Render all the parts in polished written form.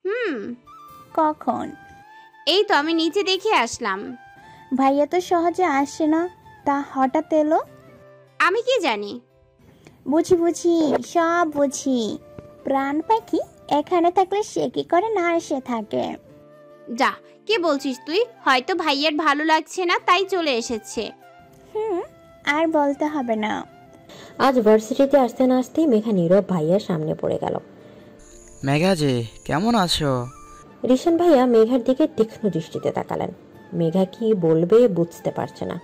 হুম। কখন? এই তো আমি নিচে দেখে আসলাম। ভাইয়া তো সহজে আসে না, তা হঠাৎ এলো? আমি কি জানি। বুঝি বুঝি, সব বুঝি। প্রাণ পাখি এখানে থাকলে সে কি করে না এসে থাকে? যা, কি বলছিস তুই? হয়তো ভাইয়ার ভালো লাগছে না তাই চলে এসেছে। আর বলতে হবে না। আজ ভার্সিটিতে আসতে না আসতেই মেঘা নীরব ভাইয়ার সামনে পড়ে গেল। মেঘা যে, কেমন আছো? রিশান ভাইয়া মেঘার দিকে তীক্ষ্ণ দৃষ্টিতে তাকালেন। মেঘা কি বলবে বুঝতে পারছে না।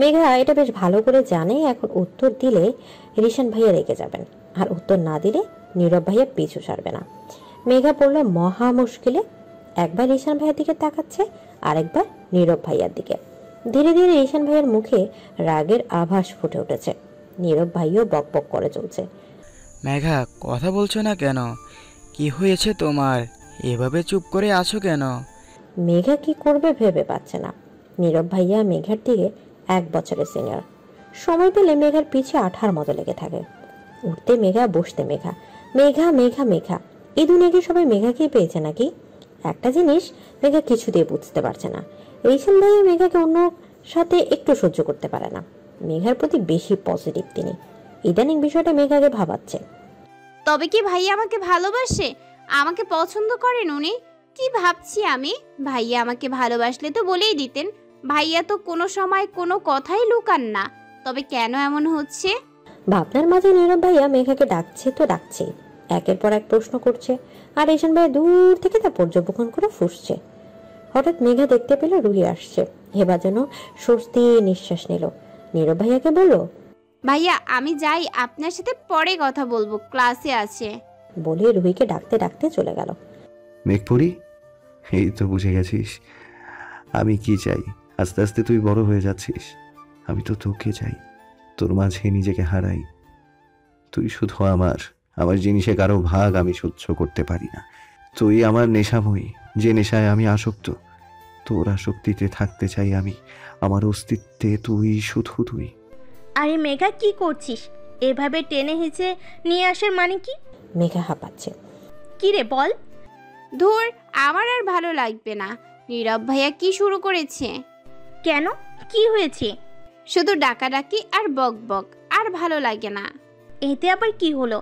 মেঘা এটা বেশ ভালো করে জানে, এখন উত্তর দিলে রিশান ভাইয়া রেগে যাবেন, আর উত্তর না দিলে নীরব ভাইয়া পিছু ছাড়বে না। মেঘা পড়ল মহা মুশকিলে। একবার রিশান ভাইয়ার দিকে তাকাচ্ছে, আরেকবার নীরব ভাইয়ার দিকে। ধীরে ধীরে রিশান ভাইয়ার মুখে রাগের আভাস ফুটে উঠেছে। নীরব ভাইও বকবক করে চলছে। মেঘা, কথা বলছো না কেন? কি হয়েছে তোমার? এভাবে চুপ করে আছো কেন? মেঘা কি করবে ভেবে পাচ্ছে না। নীরব ভাইয়া মেঘার দিকে 1 বছরের সিনিয়র। সময় পেলে মেঘার পিছে আঠার মতো লেগে থাকে। উঠতে মেঘা, বসতে মেঘা, মেঘা মেঘা মেঘা। এই দুনিয়াকে সবাই মেঘাকেই পেয়েছে নাকি? একটা জিনিস মেঘা কিছুতেই বুঝতে পারছে না, রিশান ভাইয়া মেঘাকে অন্য সাথে একটু সহ্য করতে পারে না। মেঘার প্রতি বেশি পজিটিভ তিনি। ইদানিং বিষয়টা মেঘাকে ভাবাচ্ছে। তবে কি ভাইয়া আমাকে ভালোবাসে? আমাকে পছন্দ করেন উনি? কি ভাবছি আমি? ভাইয়া আমাকে ভালোবাসলে তো বলেই দিতেন। ভাইয়া তো কোনো সময় কোনো কথাই লুকান না। তবে কেন এমন হচ্ছে? ভাবনার মাঝে নীরব ভাইয়া মেঘাকে ডাকছে তো ডাকছে, একের পর এক প্রশ্ন করছে, আর রিশান ভাইয়া দূর থেকে তা পর্যবেক্ষণ করে ফুঁসছে। হঠাৎ মেঘা দেখতে পেল রুহি আসছে। এবার যেন স্বস্তি নিঃশ্বাস নিল। নীরব ভাইয়াকে বলল, ভাইয়া আমি যাই, আপনার সাথে পরে কথা বলবো, ক্লাসে আছে। বলে রুহিকে ডাকতে ডাকতে চলে গেল। মেঘপুরি, এই তো বুঝে গেছিস আমি কি চাই। আস্তে আস্তে তুই বড় হয়ে যাচ্ছিস, আমি তো তোকে চাই, তোর মাঝে নিজেকে হারাই। তুই শুধু আমার, আমার জিনিসে কারো ভাগ আমি সহ্য করতে পারি না। তুই আমার নেশাময়ী, যে নেশায় আমি আসক্ত। তোর আসক্তিতে থাকতে চাই আমি, আমার অস্তিত্বে তুই, শুধু তুই। আরে মেঘা, কি করছিস? এভাবে টেনে হেঁচে নিয়ে আসার মানে কি? মেঘা হাঁপাচ্ছে। কি রে বল। ধুর, আমার আর ভালো লাগবে না। নীরব ভাইয়া কি শুরু করেছে? কেন, কি হয়েছে? শুধু ডাকাডাকি আর বক বক, আর ভালো লাগে না। এতে আবার কি হলো?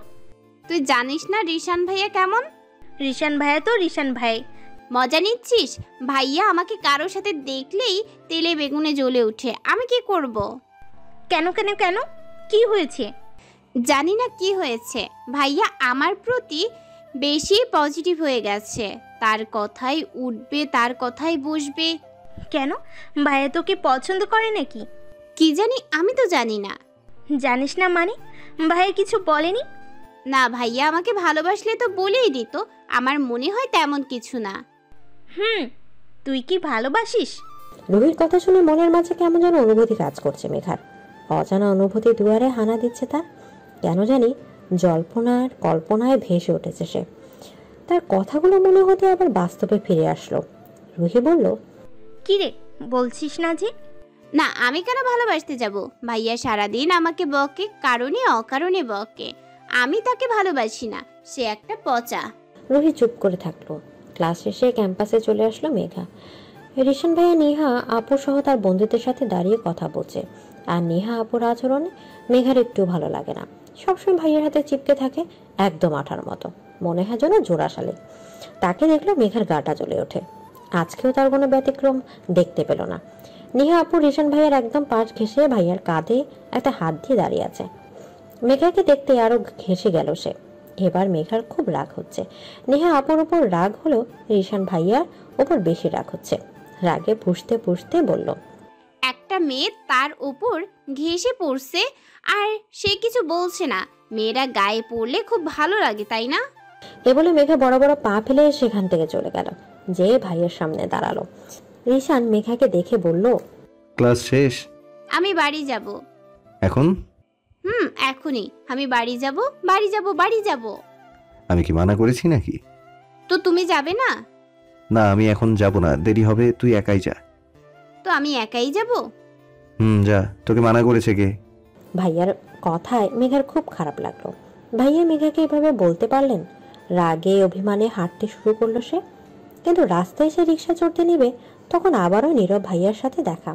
তুই জানিস না রিশান ভাইয়া কেমন? রিশান ভাইয়া তো রিশান ভাই। মজা নিচ্ছিস? ভাইয়া আমাকে কারোর সাথে দেখলেই তেলে বেগুনে জ্বলে ওঠে। আমি কি করব? কেন কেন কেন, কি হয়েছে? জানি না কি হয়েছে। ভাইয়া আমার প্রতি বেশি পজিটিভ হয়ে গেছে। তার কথাই উঠবে, তার কথাই বসবে। কেন, ভাইয়া তোকে পছন্দ করে নাকি? কি জানি, আমি তো জানি না। জানিস না মানে? ভাইয়া কিছু বলেনি? না, ভাইয়া আমাকে ভালোবাসলে তো বলেই দিত। আমার মনে হয় তেমন কিছু না। তুই কি ভালোবাসিস? রুহির কথা শুনে মনের মাঝে কেমন যেন অনুভূতি কাজ করছে মেঘার। অজানা অনুভূতি দুয়ারে হানা দিচ্ছে তার। কেন জানি জল্পনার কল্পনায় ভেসে উঠেছে সে। তার কথাগুলো মনে হতে আবার বাস্তবে ফিরে আসলো। রুহি বলল, কি রে, বলছিস না যে? না, আমি কেন ভালোবাসতে যাব? ভাইয়া সারাদিন আমাকে বকে, কারণে অকারণে বকে। আমি তাকে ভালোবাসি না, সে একটা পচা। রুহি চুপ করে থাকলো। ক্লাস শেষে ক্যাম্পাসে চলে আসলো মেঘা। রিশান ভাইয়া নেহা আপু সহ তার বন্ধুদের সাথে দাঁড়িয়ে কথা বলছে। আর নেহা আপুর আচরণে মেঘার একটু ভালো লাগে না। সবসময় ভাইয়ের হাতে চিপকে থাকে, একদম আঠার মতো, মনে হয় যেন জোড়াশালী। তাকে দেখলো মেঘার গাটা জ্বলে ওঠে। আজকেও তার কোনো ব্যতিক্রম দেখতে পেল না। নেহা আপু রিশান ভাইয়ার একদম পাশ ঘেঁষে ভাইয়ার কাঁধে একটা হাত দিয়ে দাঁড়িয়ে আছে। মেঘাকে দেখতে আরো ঘেঁষে গেল সে। এবার মেঘার খুব রাগ হচ্ছে। নেহা আপুর উপর রাগ হলো, রিশান ভাইয়ার উপর বেশি রাগ হচ্ছে। রাগে পুষতে পুষতে বলল, একটা মেয়ে তার উপর ঘেঁষে পড়ছে আর সে কিছু বলছে না। মেয়েরা গায়ে পড়লে খুব ভালো লাগে, তাই না? এ বলে মেঘা বড় বড় পা ফেলে সেখান থেকে চলে গেল, যে ভাইয়ের সামনে দাঁড়ালো। রিশান মেঘাকে দেখে বলল, ক্লাস শেষ? আমি বাড়ি যাব। এখন? এখনই আমি বাড়ি যাব, বাড়ি যাব, বাড়ি যাব। আমি কি মানা করেছি নাকি? তো তুমি যাবে না? না, আমি এখন যাব না, দেরি হবে, তুই একাই যা। তো আমি একাই যাব? যা, তোকে মানা করেছে কে? ভাইয়ার কথায় মেঘার খুব খারাপ লাগলো। ভাইয়া মেঘাকে এভাবে বলতে পারলেন? রাগে অভিমানে হাঁটতে শুরু করলো সে। কিন্তু রাস্তায় সে রিক্সা চড়তে নেবে তখন আবারও নীরব ভাইয়ার সাথে দেখা।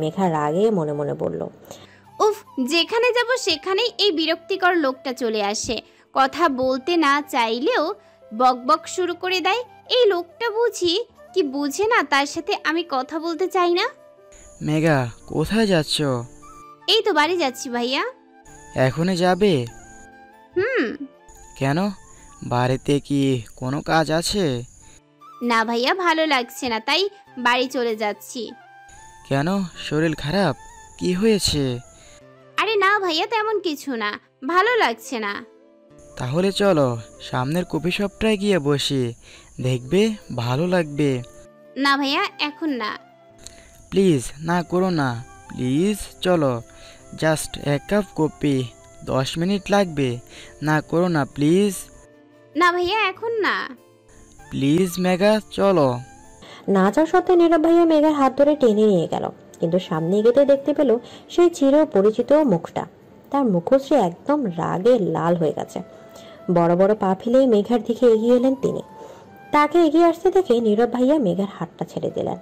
মেঘা রাগে মনে মনে বলল, উফ, যেখানে যাব সেখানেই এই বিরক্তিকর লোকটা চলে আসে। কথা বলতে না চাইলেও বকবক শুরু করে দেয়। এই লোকটা বুঝি কি বুঝে না তার সাথে আমি কথা বলতে চাই না? মেঘা, কোথায় যাচ্ছ? এই তো বাড়ি যাচ্ছি ভাইয়া। এখনই যাবে? হুম। কেন, বাড়িতে কি কোনো কাজ আছে? না ভাইয়া, ভালো লাগছে না, তাই বাড়ি চলে যাচ্ছি। কেন, শরীর খারাপ? কি হয়েছে? আরে না ভাইয়া, তেমন কিছু না, ভালো লাগছে না। তাহলে চলো সামনের কফি শপটায় গিয়ে বসি, দেখবে ভালো লাগবে। না ভাইয়া, এখন না। প্লিজ না করো না, প্লিজ চলো, জাস্ট 1 কাপ কফি, 10 মিনিট লাগবে, না করো না প্লিজ। না ভাইয়া, এখন না। প্লিজ মেঘা, চলো। না যাওয়া সত্ত্বেও নীরব ভাইয়া মেঘার হাত ধরে টেনে নিয়ে গেল। কিন্তু সামনে এগোতে দেখতে পেল সেই চির পরিচিত মুখটা। তার মুখশ্রী একদম রাগে লাল হয়ে গেছে। বড় বড় পা ফেলে মেঘার দিকে এগিয়ে এলেন তিনি। তাকে এগিয়ে আসতে দেখে নীরব ভাইয়া মেঘার হাতটা ছেড়ে দিলেন।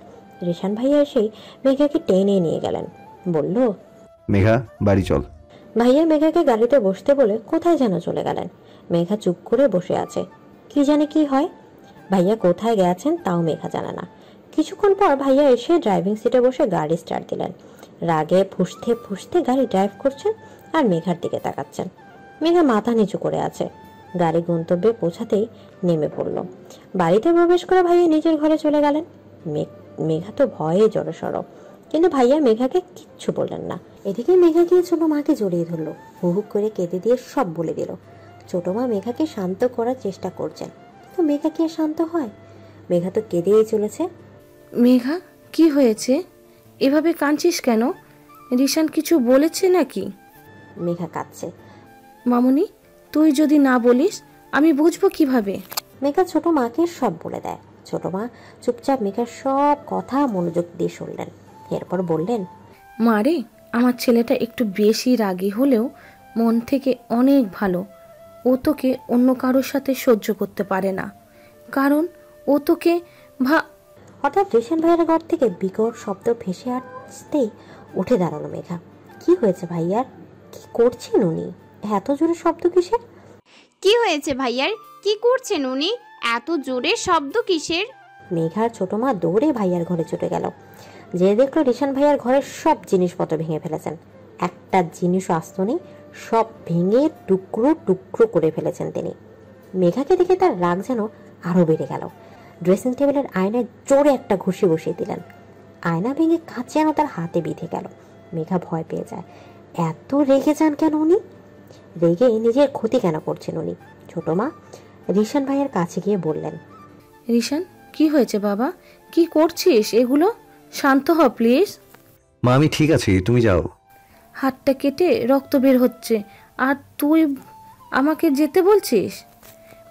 রিশান ভাইয়া এসে মেঘাকে টেনে নিয়ে গেলেন, বলল, মেঘা, বাড়ি চল। ভাইয়া মেঘাকে গাড়িতে বসতে বলে কোথায় যেন চলে গেলেন। মেঘা চুপ করে বসে আছে, কি জানে কি হয়। ভাইয়া কোথায় গেছেন তাও মেঘা জানে না। কিছুক্ষণ পর ভাইয়া এসে ড্রাইভিং সিটে বসে গাড়ি স্টার্ট দিলেন। রাগে ফুঁসতে ফুঁসতে গাড়ি ড্রাইভ করছেন আর মেঘার দিকে তাকাচ্ছেন। মেঘা মাথা নিচু করে আছে। গাড়ি গন্তব্যে পৌঁছাতেই নেমে পড়ল। বাড়িতে প্রবেশ করে ভাইয়া নিজের ঘরে চলে গেলেন। মেঘা তো ভয়ে জড়সড়, কিন্তু ভাইয়া মেঘাকে কিচ্ছু বললেন না। এদিকে মেঘা গিয়ে ছোট মাকে জড়িয়ে ধরলো, হুহু করে কেঁদে দিয়ে সব বলে দিল। ছোট মা মেঘাকে শান্ত করার চেষ্টা করছেন, কিন্তু মেঘা কি আর শান্ত হয়? মেঘা তো কেঁদেই চলেছে। মেঘা, কি হয়েছে? এভাবে কাঁদছিস কেন? রিশান কিছু বলেছে নাকি? মেঘা কাঁদছে। মামুনি, তুই যদি না বলিস আমি বুঝবো কিভাবে? মেঘা ছোট মাকে সব বলে দেয়। ছোট মা চুপচাপ মেঘার সব কথা মনোযোগ দিয়ে শুনলেন। এরপর বললেন, মা রে, আমার ছেলেটা একটু বেশি রাগী হলেও মন থেকে অনেক ভালো। ও তোকে অন্য কারোর সাথে সহ্য করতে পারে না, কারণ ও তোকে হঠাৎ রেশন ভাইয়ের ঘর থেকে বিকট শব্দ ভেসে আসতেই উঠে দাঁড়ালো মেঘা। কি হয়েছে ভাইয়ার? কি করছেন উনি? এত জোরে শব্দ কিসের? কি হয়েছে ভাইয়ার? কি করছেন উনি? এত জোরে শব্দ কিসের? মেঘার ছোট মা দৌড়ে ভাইয়ার ঘরে ছুটে গেল। যে দেখলো রেশন ভাইয়ার ঘরের সব জিনিসপত্র ভেঙে ফেলেছেন। একটা জিনিসও আস্ত নেই, সব ভেঙে টুকরো টুকরো করে ফেলেছেন তিনি। মেঘাকে দেখে তার রাগ যেন আরো বেড়ে গেল। ড্রেসিং টেবিলের আয়নায় জোরে একটা ঘুষি বসিয়ে দিলেন। আয়না ভেঙে কাঁচ যেন তার হাতে বিঁধে গেল। মেঘা ভয় পেয়ে যায়। এত রেগে যান কেন উনি? রেগে নিজের ক্ষতি কেন করছেন উনি? ছোট মা রিশান ভাইয়ের কাছে গিয়ে বললেন, রিশান, কি হয়েছে বাবা? কি করছিস এগুলো? শান্ত হ প্লিজ। মা, আমি ঠিক আছি, তুমি যাও। হাতটা কেটে রক্ত বের হচ্ছে আর তুই আমাকে যেতে বলছিস?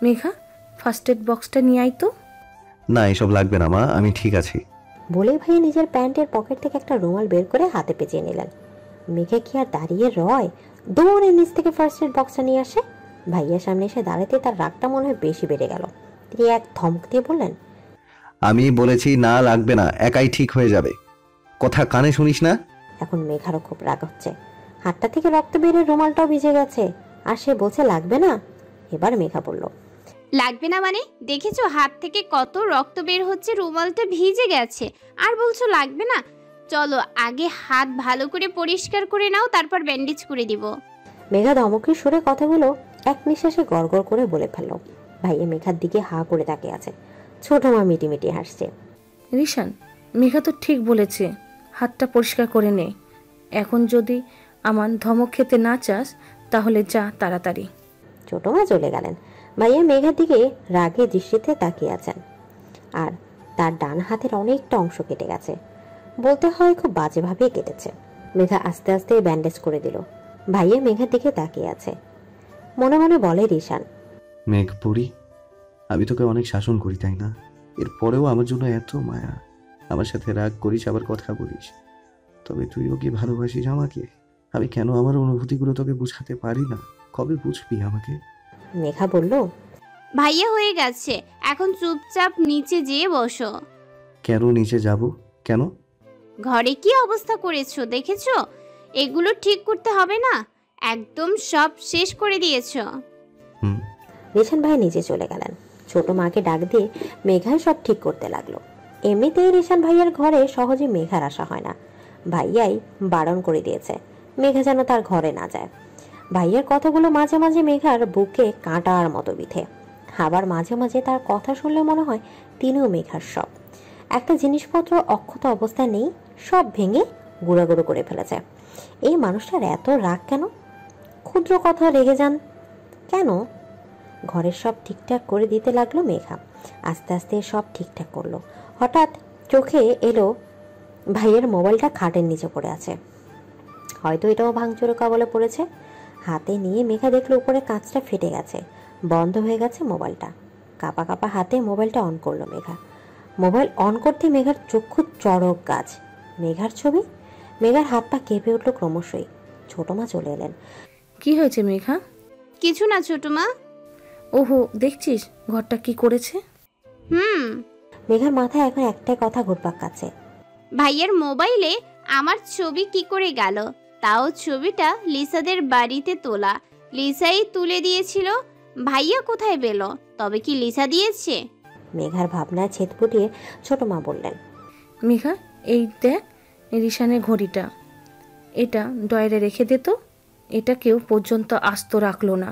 মেঘা, ফার্স্ট এড বক্সটা নিয়ে আয় তো। না, এসব লাগবে না মা, আমি ঠিক আছি। বলে ভাইয়া নিজের প্যান্টের পকেট থেকে একটা রুমাল বের করে হাতে পেঁচিয়ে নিলেন। মেঘা কি আর দাঁড়িয়ে রয়? দৌড়ে নিচ থেকে ফার্স্ট এড বক্সটা নিয়ে আসে। ভাইয়ার সামনে এসে দাঁড়াতে তার রাগটা মনে হয় বেশি বেড়ে গেল। তিনি এক ধমক দিয়ে বললেন, আমি বলেছি না লাগবে না, একাই ঠিক হয়ে যাবে। কথা কানে শুনিস না? এখন মেঘারও খুব রাগ হচ্ছে। হাতটা থেকে রক্ত বেরিয়ে রুমালটাও ভিজে গেছে, আর সে বলছে লাগবে না। এবার মেঘা বলল, লাগবে না মানে? দেখেছো হাত থেকে কত রক্ত বের হচ্ছে, রুমালটা ভিজে গেছে, আর বলছো লাগবে না? চলো আগে হাত ভালো করে পরিষ্কার করে নাও, তারপর ব্যান্ডেজ করে দিব। মেঘা ধমকের সুরে কথাগুলো এক নিঃশ্বাসে গড়গড় করে বলে ফেলল। ভাইয়া মেঘার দিকে হা করে তাকিয়ে আছে। ছোট মা মিটিমিটি হাসছে। রিশান, মেঘা তো ঠিক বলেছে, হাতটা পরিষ্কার করে নে। এখন যদি আমার ধমক খেতে না চাস তাহলে যা তাড়াতাড়ি। ছোট মা চলে গেলেন। ভাইয়া মেঘার দিকে রাগে দৃষ্টিতে তাকিয়ে আছেন, আর তার ডান হাতের অনেকটা অংশ কেটে গেছে। বলতে হয় খুব বাজেভাবে কেটেছে। মেঘা আস্তে আস্তে ব্যান্ডেজ করে দিল। ভাইয়া মেঘার দিকে তাকিয়ে আছে। মনে মনে বলে রিশান, মেঘ পড়ি, আমি তোকে অনেক শাসন করি তাই না? এরপরেও আমার জন্য এত মায়া। আমার সাথে রাগ করিস, আবার কথা বলিস, তবে তুইও কি ভালোবাসিস আমাকে? আমি কেন আমার অনুভূতিগুলো তোকে বুঝাতে পারি না? কবে বুঝবি আমাকে? মেঘা বলল, ভাইয়া হয়ে গেছে, এখন চুপচাপ নিচে যেয়ে বসো। কেন নিচে যাব? কেন? ঘরে কি অবস্থা করেছো দেখেছো? এগুলো ঠিক করতে হবে না? একদম সব শেষ করে দিয়েছো। হুম। রিশান ভাই নিচে চলে গেলেন। ছোট মাকে ডাক দিয়ে মেঘাই সব ঠিক করতে লাগলো। এমনিতেই রিশান ভাইয়ের ঘরে সহজে মেঘার আসা হয় না। ভাইয়াই বারণ করে দিয়েছে মেঘা যেন তার ঘরে না যায়। ভাইয়ের কথাগুলো মাঝে মাঝে মেঘার বুকে কাঁটার মতো বিঁধে, আবার মাঝে মাঝে তার কথা শুনলে মনে হয় তিনিও মেঘার সব। একটা জিনিসপত্র অক্ষত অবস্থায় নেই, সব ভেঙে গুঁড়াগুঁড়ো করে ফেলেছে। এই মানুষটার এত রাগ কেন? ক্ষুদ্র কথা রেগে যান কেন? ঘরের সব ঠিকঠাক করে দিতে লাগলো মেঘা। আস্তে আস্তে সব ঠিকঠাক করলো। হঠাৎ চোখে এলো ভাইয়ের মোবাইলটা খাটের নিচে পড়ে আছে। হয়তো এটাও ভাঙচুরো কবলে পড়েছে। হাতে নিয়ে মেঘা দেখলো উপরে কাঁচটা ফেটে গেছে, বন্ধ হয়ে গেছে মোবাইলটা। কাপা কাপা হাতে মোবাইলটা অন করলো মেঘা। মোবাইল অন করতে মেঘার চক্ষু চড়ক গাছ। মেঘার ছবি। মেঘার হাত পা কেঁপে উঠলো ক্রমশই। ছোট মা চলে এলেন। কি হয়েছে মেঘা? কিছু না ছোট মা। ওহো, দেখছিস ঘরটা কি করেছে? মেঘার মাথায় এখন একটাই কথা ঘুরপাক খাচ্ছে। ভাইয়ের মোবাইলে আমার ছবি কি করে গেল? তাও ছবিটা লিসাদের বাড়িতে তোলা। লিসাই তুলে দিয়েছিল। ভাইয়া কোথায় পেল? তবে কি লিসা দিয়েছে? মেঘার ভাবনায় ছেদ ফুটিয়ে ছোট মা বললেন, মেঘা, এই দেখ রিশানের ঘড়িটা, এটা ডয়ারে রেখে দে তো। এটা কেউ পর্যন্ত আস্ত রাখলো না।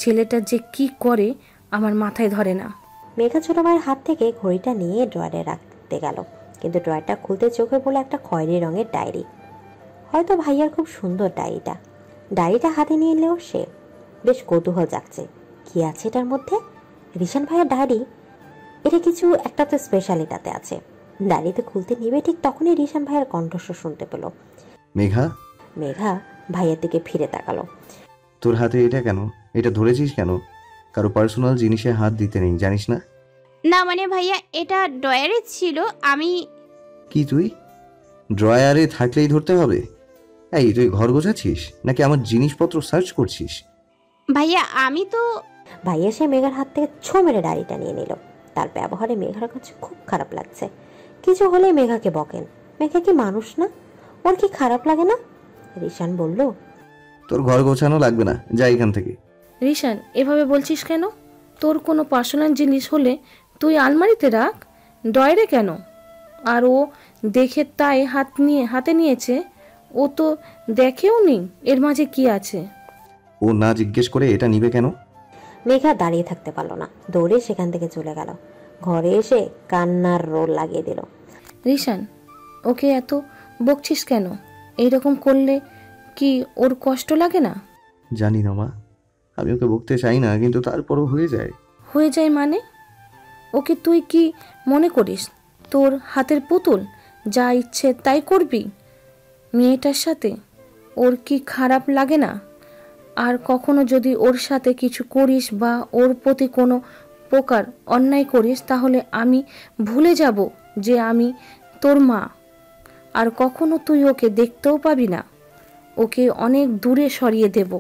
ছেলেটা যে কি করে আমার মাথায় ধরে না। মেঘা ছোট ভাইয়ের হাত থেকে ঘড়িটা নিয়ে ড্রয়ারে রাখতে গেল, কিন্তু ড্রয়ারটা খুলতে চোখে পড়লো একটা খয়েরি রঙের ডায়েরি। হয়তো ভাইয়ার খুব সুন্দর ডায়েরিটা। ডায়েরিটা হাতে নিয়ে এলেও সে বেশ কৌতূহল জাগছে। কি আছে এটার মধ্যে? রিশান ভাইয়ের ডায়েরি। এটা কিছু একটা তো স্পেশাল এটাতে আছে। ডায়েরিতে খুলতে নিবে ঠিক তখনই রিশান ভাইয়ের কণ্ঠস্বর শুনতে পেল। মেঘা। মেঘা ভাইয়ের দিকে ফিরে তাকালো। তোর হাতে এটা কেন? এটা ধরেছিস কেন? কারো পার্সোনাল জিনিসে হাত দিতে নেই, জানিস না? না মানে ভাইয়া, এটা ডয়ারে ছিল। আমি কি তুই ড্রয়ারে থাকলেই ধরতে হবে? এই তুই ঘর গোছাচ্ছিস নাকি আমার জিনিসপত্র সার্চ করছিস? ভাইয়া আমি তো। ভাইয়া সে মেঘার হাত থেকে ছো মেরে ডায়েরিটা নিয়ে নিল। তার ব্যবহারে মেঘার কাছে খুব খারাপ লাগছে। কিছু হলে মেঘাকে বকেন। মেঘা কি মানুষ না? ওর কি খারাপ লাগে না? রিশান বলল, তোর ঘর গোছানো লাগবে না, যা এখান থেকে। রিশান, এভাবে বলছিস কেন? তোর কোনো পার্সোনাল জিনিস হলে তুই আলমারিতে রাখ, ডয়ারে কেন? আর ও দেখে তাই হাতে নিয়েছে। ও তো দেখেও নি এর মাঝে কি আছে। ও না জিজ্ঞেস করে এটা নিবে কেন? মেঘা দাঁড়িয়ে থাকতে পারলো না, দৌড়ে সেখান থেকে চলে গেল। ঘরে এসে কান্নার রোল লাগিয়ে দিল। রিশান, ওকে এত বকছিস কেন? এইরকম করলে কি ওর কষ্ট লাগে না? জানি না মা, আমি ওকে বকতে চাই না, কিন্তু তারপরও হয়ে যায়। হয়ে যায় মানে? ওকে তুই কি মনে করিস তোর হাতের পুতুল? যা ইচ্ছে তাই করবি মেয়েটার সাথে? ওর কি খারাপ লাগে না? আর কখনো যদি ওর সাথে কিছু করিস বা ওর প্রতি কোনো প্রকার অন্যায় করিস, তাহলে আমি ভুলে যাব যে আমি তোর মা। আর কখনো তুই ওকে দেখতেও পাবি না। ওকে অনেক দূরে সরিয়ে দেব।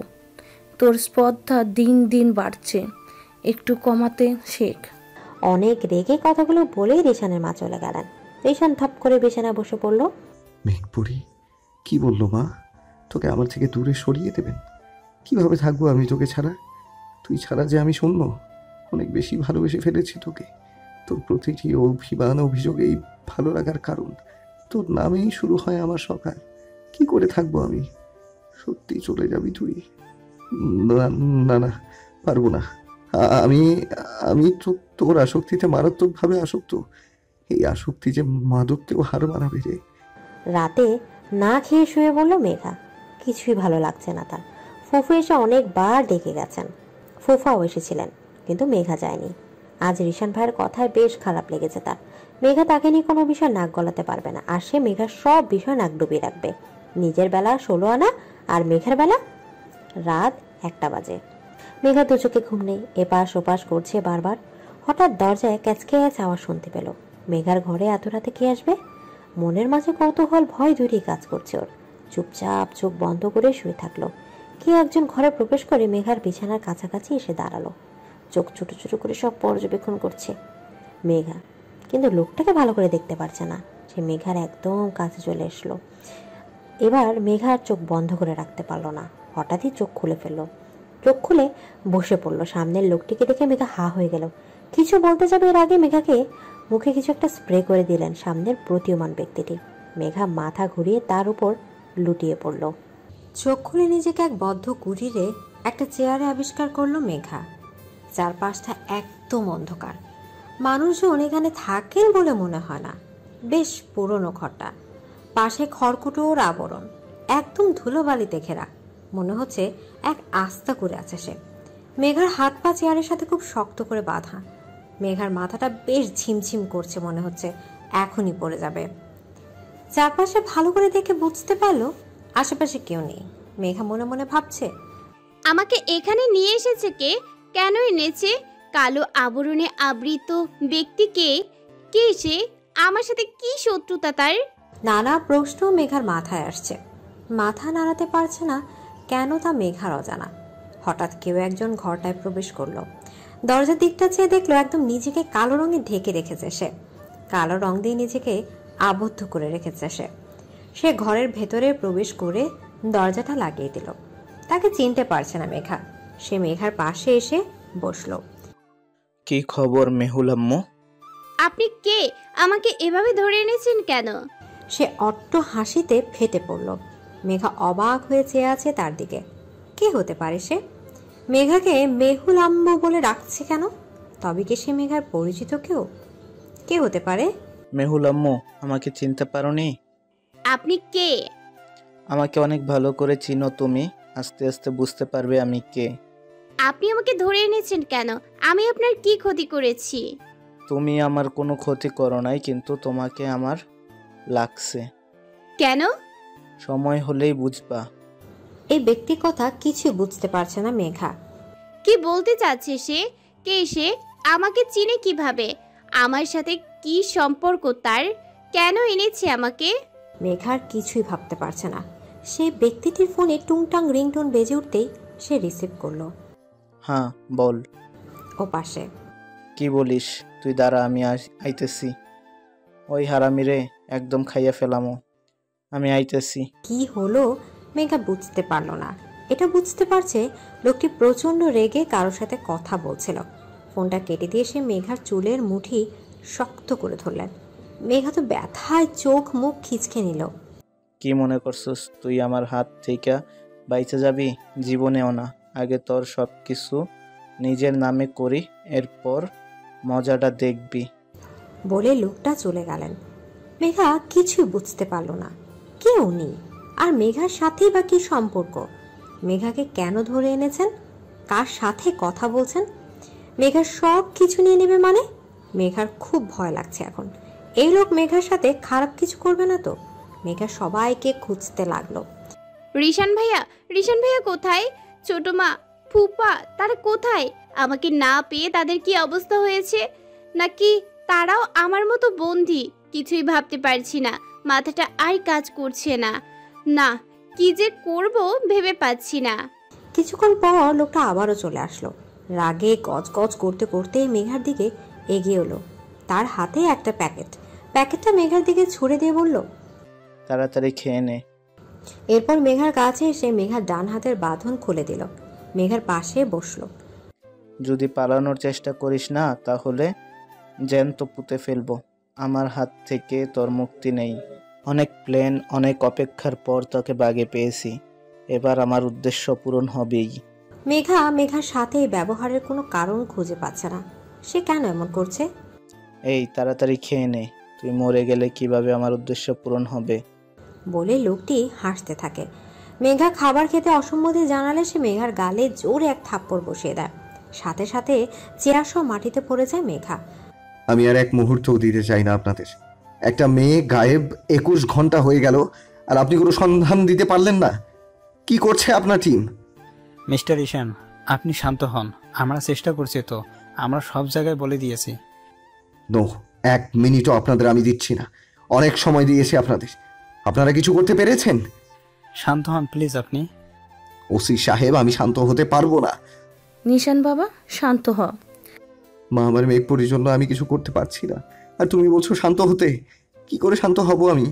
তোর স্পর্ধা দিন দিন বাড়ছে, একটু কমাতে শেখ। অনেক রেগে কথাগুলো বলেই রিশানের মা চলে গেলেন। রিশান থাপ করে বিছানায় বসে পড়ল। মেঘপুরি কি বললো মা? তোকে আমার থেকে দূরে সরিয়ে দেবেন? কিভাবে থাকবো আমি তোকে ছাড়া? তুই ছাড়া যে আমি শূন্য। অনেক বেশি ভালোবেসে ফেলেছি তোকে। তোর প্রতিটি অভিমান অভিযোগেই ভালো লাগার কারণ। তোর নামেই শুরু হয় আমার সকাল। কি করে থাকবো আমি? সত্যি চলে যাবি তুই? না না না, পারবো না। আমি আমি তো তোর আসক্তিতে মারাত্মকভাবে আসক্ত। এই আসক্তি যে মাদককেও হার মানাবে রে। রাতে না খেয়ে শুয়ে বলল মেঘা। কিছুই ভালো লাগছে না তার। ফুফু এসে অনেকবার ডেকে গেছেন। ফুফাও এসেছিলেন, কিন্তু মেঘা যায়নি। আজ রিশান ভাইয়ের কথায় বেশ খারাপ লেগেছে তার। মেঘা তাকে নিয়ে কোনো বিষয় নাক গলাতে পারবে না, আর সে মেঘার সব বিষয় নাক ডুবিয়ে রাখবে। নিজের বেলা 16 আনা আর মেঘার বেলা রাত 1টা বাজে। মেঘা দু চোখে ঘুম নেই, এপাশ ওপাশ করছে বারবার। হঠাৎ দরজায় ক্যাচক্যাচ আওয়াজ শুনতে পেল। মেঘার ঘরে এত রাতে কে আসবে? মনের মাঝে কৌতূহল ভয় দুটোই কাজ করছে ওর। চুপচাপ চোখ বন্ধ করে শুয়ে থাকলো। কে একজন ঘরে প্রবেশ করে মেঘার বিছানার কাছাকাছি এসে দাঁড়ালো। চোখ ছোট ছোট করে সব পর্যবেক্ষণ করছে মেঘা, কিন্তু লোকটাকে ভালো করে দেখতে পারছে না। সে মেঘার একদম কাছে চলে আসলো। এবার মেঘার চোখ বন্ধ করে রাখতে পারলো না, হঠাৎই চোখ খুলে ফেললো। চোখ খুলে বসে পড়লো। সামনের লোকটিকে দেখে মেঘা হা হয়ে গেল। কিছু বলতে যাবে এর আগে মেঘাকে মুখে কিছু একটা স্প্রে করে দিলেন সামনের প্রতীয়মান ব্যক্তিটি। মেঘা মাথা ঘুরিয়ে তার উপর লুটিয়ে পড়ল। চোখ খুলে নিজেকে এক বদ্ধ কুটিরে একটা চেয়ারে আবিষ্কার করলো মেঘা। চারপাশটা একদম অন্ধকার, মানুষজন এখানে থাকেন বলে মনে হয় না। বেশ পুরনো ঘরটা, পাশে খড়কুটোর আবরণ, একদম ধুলোবালিতে ঘেরা। মনে হচ্ছে এক আস্থা করে আছে সে। মেঘার হাত পা চেয়ারের সাথে খুব শক্ত করে বাঁধা। মেঘার মাথাটা বেশ ঝিমঝিম করছে, মনে হচ্ছে এখনই পড়ে যাবে। চারপাশে ভালো করে দেখে বুঝতে পারলো আশেপাশে কেউ নেই। মেঘা মনে মনে ভাবছে, আমাকে এখানে নিয়ে এসেছে কে? কেন এনেছে? কালো আবরণে আবৃত ব্যক্তিকে কে সে? আমার সাথে কি শত্রুতা তার? নানা প্রশ্ন মেঘার মাথায় আসছে। মাথা নাড়াতে পারছে না কেন, তা মেঘার অজানা। হঠাৎ কেউ একজন ঘরটায় প্রবেশ করলো। দরজার দিকটা চেয়ে দেখলো একদম নিজেকে কালো রঙে ঢেকে রেখেছে সে। কালো রং দিয়ে নিজেকে আবদ্ধ করে রেখেছে সে ঘরের ভেতরে প্রবেশ করে দরজাটা লাগিয়ে দিল। তাকে চিনতে পারছে না মেঘা। সে মেঘার পাশে এসে বসলো। কি খবর মেহুল আম্মু? আপনি কে? আমাকে এভাবে ধরে এনেছেন কেন? সে অট্ট হাসিতে ফেটে পড়ল। মেঘা অবাক হয়ে চেয়ে আছে তার দিকে। কে হতে পারে সে? মেঘাকে মেহুল আম্মু বলে ডাকছে কেন? তবে কি সে মেঘার পরিচিত কেউ? কে হতে পারে? মেহুল আম্মু, আমাকে চিনতে পারোনি? আপনি কে? আমাকে অনেক ভালো করে চিনো তুমি। আস্তে আস্তে বুঝতে পারবে আমি কে। আপনি আমাকে ধরে এনেছেন কেন? আমি আপনার কি ক্ষতি করেছি? তুমি আমার কোনো ক্ষতি করো নাই, কিন্তু তোমাকে আমার লাগছে। কেন? সময় হলেই বুঝবা। এই ব্যক্তির কথা কিছু বুঝতে পারছে না মেঘা। কি বলতে চাচ্ছে সে? কে সে? আমাকে চিনে কিভাবে? আমার সাথে কি সম্পর্ক তার? কেন এনেছে আমাকে? মেঘার কিছুই ভাবতে পারছে না। সেই ব্যক্তিটির ফোনে টুংটাং রিংটোন বেজে উঠতেই সে রিসিভ করলো। হ্যাঁ বল। ও পাশে। কি বলিস? তুই দাঁড়া, আমি আইতেছি। ওই হারামিরে একদম খাইয়া ফেলামো, আমি আইতেছি। কি হলো মেঘা বুঝতে পারলো না। এটা বুঝতে পারছে লোকটি প্রচন্ড রেগে কারোর সাথে কথা বলছিল। ফোনটা কেটে দিয়ে সে মেঘার চুলের মুঠি শক্ত করে ধরলেন। মেঘা তো ব্যথায় চোখ মুখ খিচকে নিল। কি মনে করছস তুই আমার হাত থেকে বাইচে যাবি? জীবনেও না। আগে তোর সব কিছু নিজের নামে করি, এরপর মজাটা দেখবি। বলে লোকটা চলে গেলেন। মেঘা কিছুই বুঝতে পারল না। কে উনি? আর মেঘার সাথেই বা কি সম্পর্ক? মেঘাকে কেন ধরে এনেছেন? কার সাথে কথা বলছেন? মেঘার সব কিছু নিয়ে নেবে মানে? মেঘার খুব ভয় লাগছে এখন। এই লোক মেঘার সাথে খারাপ কিছু করবে না তো? মেঘা সবাইকে খুঁজতে লাগলো। রিশান ভাইয়া কোথায়? ছোট মা, ফুপা, তারা কোথায়? আমাকে না পেয়ে তাদের কি অবস্থা হয়েছে? নাকি তারাও আমার মতো বন্দী? কিছুই ভাবতে পারছি না, মাথাটা আর কাজ করছে না। না, কি যে করব ভেবে পাচ্ছি না। কিছুক্ষণ পর লোকটা আবারও চলে আসলো। রাগে গজগজ করতে করতে মেঘার দিকে এগিয়ে এলো। তার হাতে একটা প্যাকেটটা মেঘার দিকে ছুড়ে দিয়ে বলল, তাড়াতাড়ি খেয়ে নে। এরপর মেঘার কাছে এসে মেঘার ডান হাতের বাঁধন খুলে দিল। মেঘার পাশে বসলো। যদি পালানোর চেষ্টা করিস না তাহলে জ্যান্ত পুঁতে ফেলবো। আমার হাত থেকে তোর মুক্তি নেই। অনেক প্ল্যান, অনেক অপেক্ষার পর তোকে বাগে পেয়েছি। এবার আমার উদ্দেশ্য পূরণ হবেই। মেঘার সাথে ব্যবহারের কোনো কারণ খুঁজে পাচ্ছে না। সে কেন এমন করছে? এই তাড়াতাড়ি খেয়ে নে, তুই মরে গেলে কিভাবে আমার উদ্দেশ্য পূরণ হবে? বলে লোকটি হাসতে থাকে। মেঘা খাবার খেতে অসম্মতি জানালে সে মেঘার গালে জোরে এক থাপ্পড় বসিয়ে দেয়। সাথে সাথে চেয়ার সহ মাটিতে পড়ে যায় মেঘা। আমি আর এক মুহূর্তও দিতে চাই না আপনাদের। একটা মেয়ে গায়েব 21 ঘন্টা হয়ে গেল, আর আপনি কোনো সন্ধান দিতে পারলেন না। কি করছে আপনার টিম? মিস্টার ঈশান, আপনি শান্ত হন। আমরা চেষ্টা করছি তো, আমরা সব জায়গায় বলে দিয়েছি। নো, 1 মিনিটও আপনাদের আমি দিচ্ছি না। অনেক সময় দিয়েছি আপনাদের। আপনারা কিছু করতে পেরেছেন? শান্ত হন প্লিজ আপনি। ওসি সাহেব, আমি শান্ত হতে পারবো না। নিশান বাবা, শান্ত হ। মা, আমার মেঘ পরির জন্য আমি কিছু করতে পারছি না, আর তুমি বলছো শান্ত হতে। কি করে শান্ত হব আমি?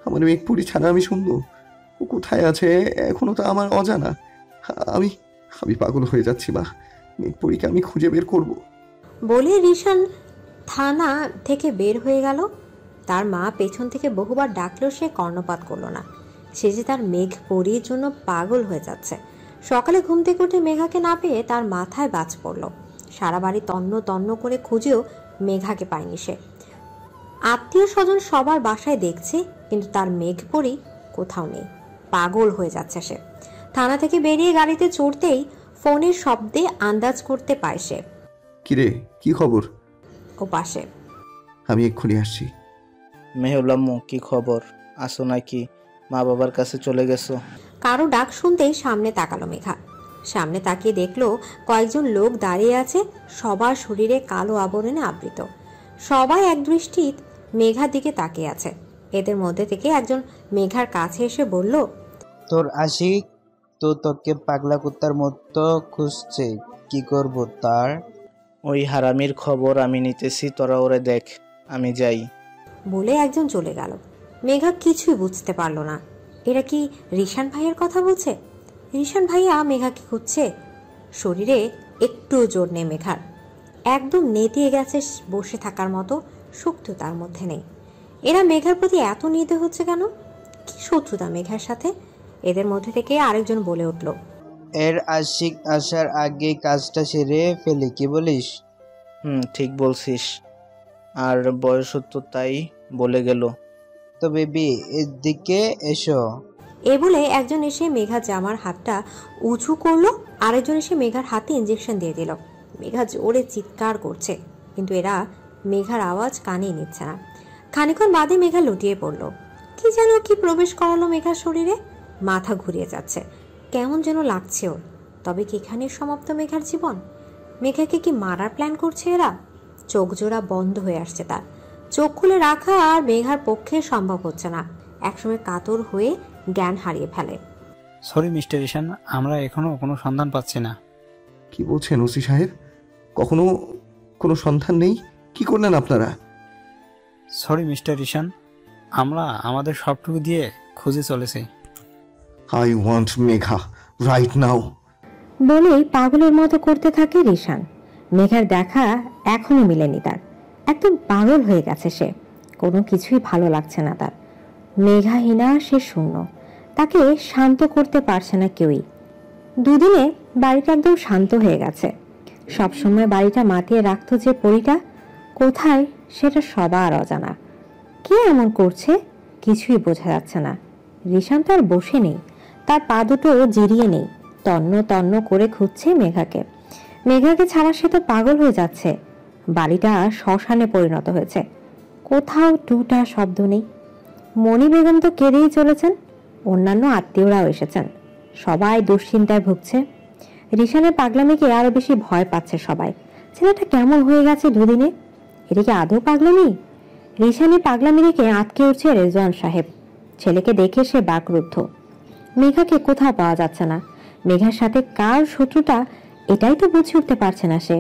আমার মেঘ পরি ছাড়া আমি শূন্য। ও কোথায় আছে এখনো তা আমার অজানা। আমি আমি পাগল হয়ে যাচ্ছি মা। মেঘ পরিকে আমি খুঁজে বের করব। বলে রিশান থানা থেকে বের হয়ে গেল। তার মা পেছন থেকে বহুবার ডাকলেও সে কর্ণপাত করলো না। সে যে তার মেঘ পরির জন্য পাগল হয়ে যাচ্ছে। সকালে ঘুম থেকে উঠে মেঘাকে না পেয়ে তার মাথায় বাজ পড়ল। সারা বাড়ি তন্ন তন্ন করে খুঁজেও মেঘাকে পায়নি সে। আত্মীয় স্বজন সবার বাসায় দেখছে, কিন্তু তার মেঘ পরি কোথাও নেই। পাগল হয়ে যাচ্ছে সে। থানা থেকে বেরিয়ে গাড়িতে চড়তেই ফোনের শব্দে আন্দাজ করতে পায় সে। কিরে, কি খবর? ও পাশে। আমি এক্ষুনি আসছি। মেহুলাম্মু, কি খবর? আসো নাকি? মা বাবার কাছে চলে গেছো? কারো ডাক শুনতেই সামনে তাকালো মেঘা। সামনে তাকিয়ে দেখলো কয়েকজন লোক দাঁড়িয়ে আছে, সবার শরীরে কালো আবরণে আবৃত। সবাই এক দৃষ্টি মেঘার দিকে তাকিয়ে আছে। এদের মধ্যে থেকে একজন মেঘার কাছে এসে বলল, তোর আশিক তো তোকে পাগলা কুত্তার মতো খুঁজছে, কি করব তার? ওই হারামির খবর আমি নিতেছি, তোরা ওরে দেখ, আমি যাই। বলে একজন চলে গেল। মেঘা কিছুই বুঝতে পারল না। এরা কি রিশান ভাইয়ের কথা বলছে? রিশান ভাইয়া মেঘাকে খুঁজছে। শরীরে একটু জোর নেই মেঘার, একদম নেতিয়ে গেছে বসে থাকার মতো শক্তি তার মধ্যে নেই। এরা মেঘার প্রতি এত নিতে হচ্ছে কেন? কি শত্রুতা মেঘার সাথে? এদের মধ্যে থেকে আরেকজন বলে উঠল, এর আশিক আসার আগে কাজটা সেরে ফেলি, কি বলিস? ঠিক বলছিস, আর বয়সও তো তাই বলে গেল। তো বেবি, এদিকে এসো। এ বলে একজন এসে মেঘার জামার হাতটা উঁচু করলো, আরেকজন এসে মেঘার হাতে ইঞ্জেকশন দিয়ে দিল। মেঘা জোরে চিৎকার করছে, কিন্তু এরা মেঘার আওয়াজ কানে নিচ্ছে না। খানিকক্ষণ বাদে মেঘা লুটিয়ে পড়ল। কি যেন কি প্রবেশ করালো মেঘার শরীরে। মাথা ঘুরিয়ে যাচ্ছে, কেমন যেন লাগছে ওর। তবে কি এখানে সমাপ্ত মেঘার জীবন? মেঘাকে কি মারার প্ল্যান করছে এরা? চোখ জোড়া বন্ধ হয়ে আসছে তার। চোখ খুলে রাখা আর মেঘার পক্ষে সম্ভব হচ্ছে না। একসময় কাতর হয়ে জ্ঞান হারিয়ে ফেলে। সরি মিস্টার রিশান, আমরা এখনো কোনো সন্ধান পাচ্ছি না। কি বলছেন ওসি সাহেব? কখনো কোনো সন্ধান নেই? কি করলেন আপনারা? সরি মিস্টার রিশান, আমরা আমাদের সবটুকু দিয়ে খুঁজে চলেছি। I want Megha right now. বলেই পাগলের মতো করতে থাকে রিশান। মেঘার দেখা এখনো মিলেনি তার। একদম পাগল হয়ে গেছে সে। কোনো কিছুই ভালো লাগছে না তার। মেঘাহীনা সে শূন্য। তাকে শান্ত করতে পারছে না কেউই। দুদিনে বাড়িটা একদম শান্ত হয়ে গেছে। সবসময় বাড়িটা মাতিয়ে রাখতো যে পরিটা, কোথায় সেটা সবার অজানা। কে এমন করছে কিছুই বোঝা যাচ্ছে না। রিশান তো আর বসে নেই, তার পা দুটো জিরিয়ে নেই, তন্ন তন্ন করে খুঁজছে মেঘাকে। মেঘাকে ছাড়া সে তো পাগল হয়ে যাচ্ছে। বাড়িটা শ্মশানে পরিণত হয়েছে, কোথাও টুটা শব্দ নেই। মণি বেগম তো কেঁদেই চলেছেন, অন্যান্য আত্মীয়রাও এসেছেন, সবাই দুশ্চিন্তায় ভুগছে। রিশানের পাগলামিকে আরো বেশি ভয় পাচ্ছে সবাই। ছেলেটা কেমন হয়ে গেছে দুদিনে, এটা কি আদৌ পাগলামি? রিশানের পাগলামি দেখে আটকে উঠছে রেজওয়ান সাহেব। ছেলেকে দেখে সে বাকরুদ্ধ। মেঘাকে কোথাও পাওয়া যাচ্ছে না। মেঘার সাথে কার শত্রুতা এটাই তো বুঝে উঠতে পারছে না সে।